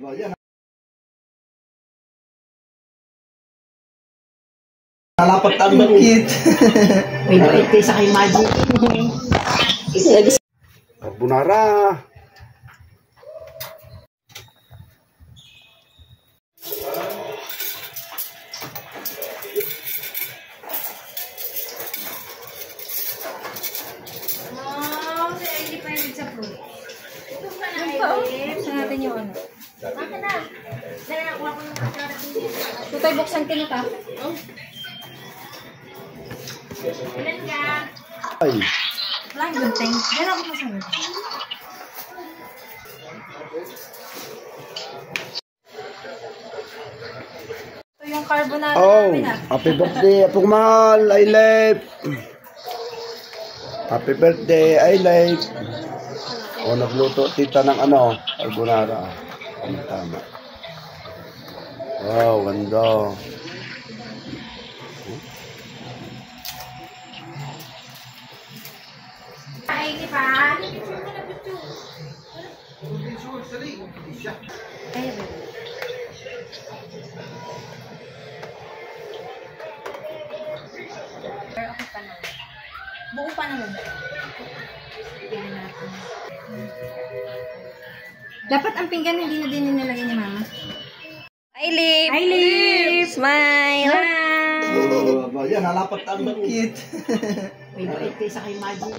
Yan. Nalapat ang bakit. May bait kayo sa kay Magic. Carbonara. Hindi pa yung sa fruit. Ito pa na kayo. Buksan natin yung ano. Baka na. Dala na kuha ko ng kasara. Ito tayo buksan tinita. Ilan ka? Ay. Wala yung gunting. Dala ko masanod. Ito yung carbonara namin Happy birthday, Apong Mahal, I live. Happy birthday, I live. Nagluto tita ng carbonara. Tama. Wow, ganda. Ay, di ba? Ay, ba? Pero okay pa naman. Buo pa naman. Tingnan natin. Dapat ang pinggan hindi na din nilagay ni Mama. Hi, Lip! Hi, Lip! Smile! Yan, nalapat ang bakit. May bait kayo sa kay Magic.